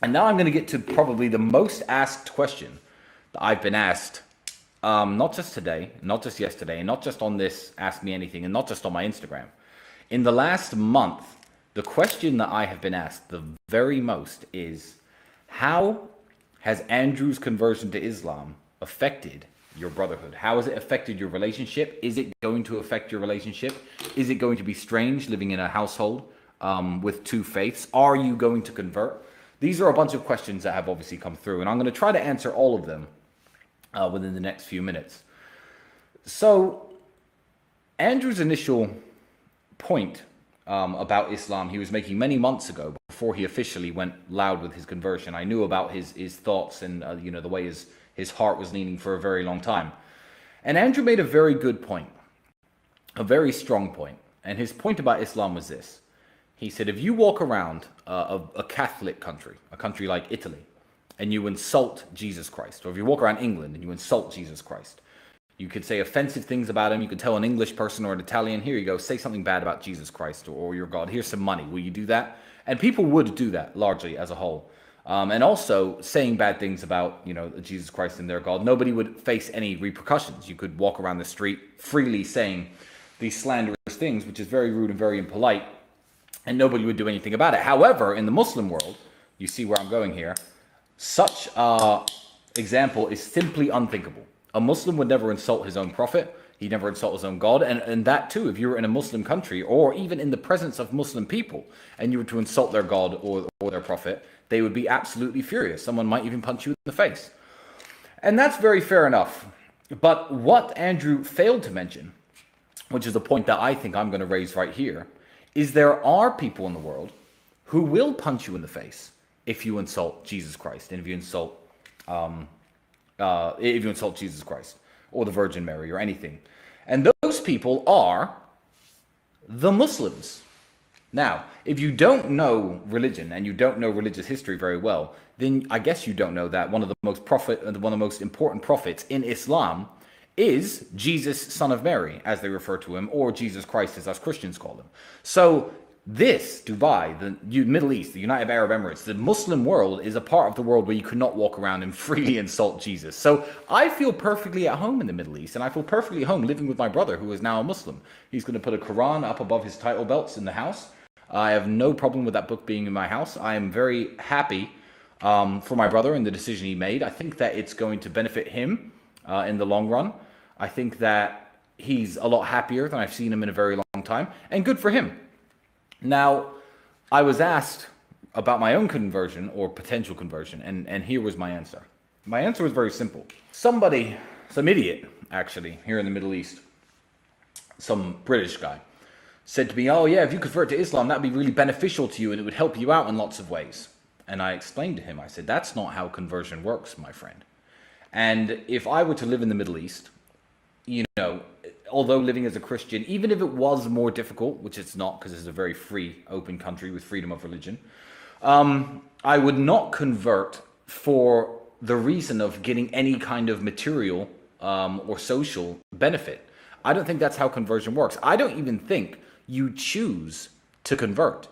And now I'm going to get to probably the most asked question that I've been asked, not just today, not just yesterday, and not just on this Ask Me Anything, and not just on my Instagram. In the last month, the question that I have been asked the very most is, how has Andrew's conversion to Islam affected your brotherhood? How has it affected your relationship? Is it going to affect your relationship? Is it going to be strange living in a household with two faiths? Are you going to convert? These are a bunch of questions that have obviously come through, and I'm going to try to answer all of them within the next few minutes. So, Andrew's initial point about Islam he was making many months ago before he officially went loud with his conversion. I knew about his thoughts and the way his heart was leaning for a very long time. And Andrew made a very good point, a very strong point. And his point about Islam was this. He said, if you walk around a Catholic country, a country like Italy, and you insult Jesus Christ, or if you walk around England and you insult Jesus Christ, you could say offensive things about him. You could tell an English person or an Italian, here you go, say something bad about Jesus Christ or your God. Here's some money. Will you do that? And people would do that largely as a whole. And also saying bad things about, Jesus Christ and their God. Nobody would face any repercussions. You could walk around the street freely saying these slanderous things, which is very rude and very impolite, and nobody would do anything about it. However, in the Muslim world, you see where I'm going here, such example is simply unthinkable. A Muslim would never insult his own prophet. He'd never insult his own God. And that too, if you were in a Muslim country or even in the presence of Muslim people and you were to insult their God or their prophet, they would be absolutely furious. Someone might even punch you in the face. And that's very fair enough. But what Andrew failed to mention, which is a point that I think I'm going to raise right here, is there are people in the world who will punch you in the face if you insult Jesus Christ and if you insult Jesus Christ or the Virgin Mary or anything. And those people are the Muslims. Now, if you don't know religion and you don't know religious history very well, then I guess you don't know that one of the most important prophets in Islam is Jesus, son of Mary, as they refer to him, or Jesus Christ, as us Christians call him. So this, Dubai, the Middle East, the United Arab Emirates, the Muslim world is a part of the world where you could not walk around and freely insult Jesus. So I feel perfectly at home in the Middle East, and I feel perfectly at home living with my brother, who is now a Muslim. He's going to put a Quran up above his title belts in the house. I have no problem with that book being in my house. I am very happy for my brother and the decision he made. I think that it's going to benefit him in the long run. I think that he's a lot happier than I've seen him in a very long time, and good for him. Now, I was asked about my own conversion or potential conversion, and here was my answer. My answer was very simple. Some idiot, actually, here in the Middle East, some British guy, said to me, oh yeah, if you convert to Islam, that'd be really beneficial to you and it would help you out in lots of ways. And I explained to him, I said, that's not how conversion works, my friend. And if I were to live in the Middle East, although living as a Christian, even if it was more difficult, which it's not because it's a very free, open country with freedom of religion, I would not convert for the reason of getting any kind of material or social benefit. I don't think that's how conversion works. I don't even think you choose to convert,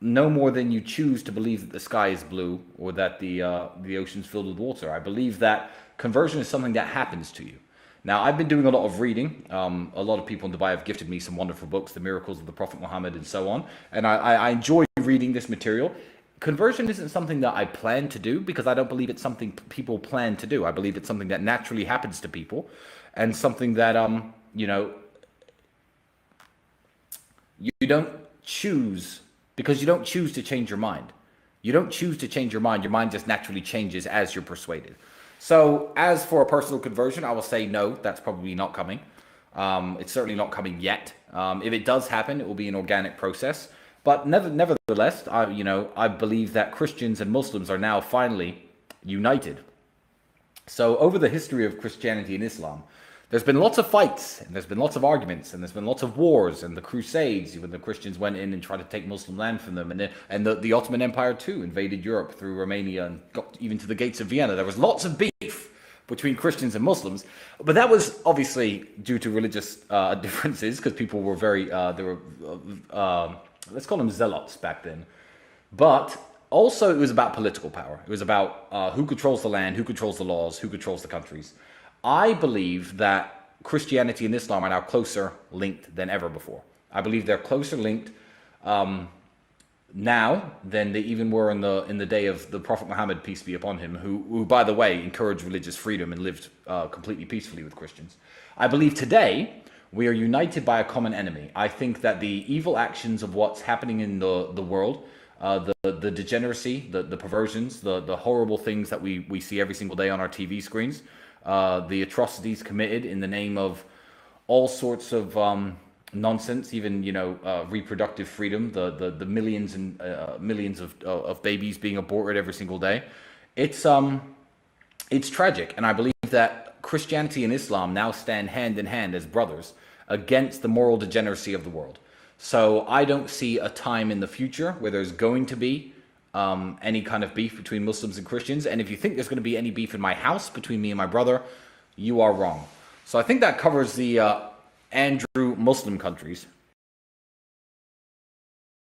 no more than you choose to believe that the sky is blue or that the ocean's filled with water. I believe that conversion is something that happens to you. Now, I've been doing a lot of reading. A lot of people in Dubai have gifted me some wonderful books, The Miracles of the Prophet Muhammad and so on. And I enjoy reading this material. Conversion isn't something that I plan to do because I don't believe it's something people plan to do. I believe it's something that naturally happens to people and something that, you don't choose, because you don't choose to change your mind. You don't choose to change your mind. Your mind just naturally changes as you're persuaded. So as for a personal conversion, I will say no, that's probably not coming. It's certainly not coming yet. If it does happen, it will be an organic process. But nevertheless, I believe that Christians and Muslims are now finally united. So over the history of Christianity and Islam, there's been lots of fights, and there's been lots of arguments, and there's been lots of wars, and the Crusades, when the Christians went in and tried to take Muslim land from them, and the Ottoman Empire too invaded Europe through Romania and got even to the gates of Vienna. There was lots of beef between Christians and Muslims, but that was obviously due to religious differences, because people were let's call them zealots back then. But Also, it was about political power. It was about who controls the land, who controls the laws, who controls the countries. I believe that Christianity and Islam are now closer linked than ever before. I believe they're closer linked now than they even were in the day of the Prophet Muhammad, peace be upon him, who by the way, encouraged religious freedom and lived completely peacefully with Christians. I believe today we are united by a common enemy. I think that the evil actions of what's happening in the world, the degeneracy, the perversions, the horrible things that we see every single day on our TV screens, the atrocities committed in the name of all sorts of nonsense, even reproductive freedom, the millions and millions of babies being aborted every single day. It's tragic, and I believe that Christianity and Islam now stand hand in hand as brothers against the moral degeneracy of the world. So I don't see a time in the future where there's going to be any kind of beef between Muslims and Christians. And if you think there's going to be any beef in my house between me and my brother, you are wrong. So I think that covers the Andrew Muslim countries.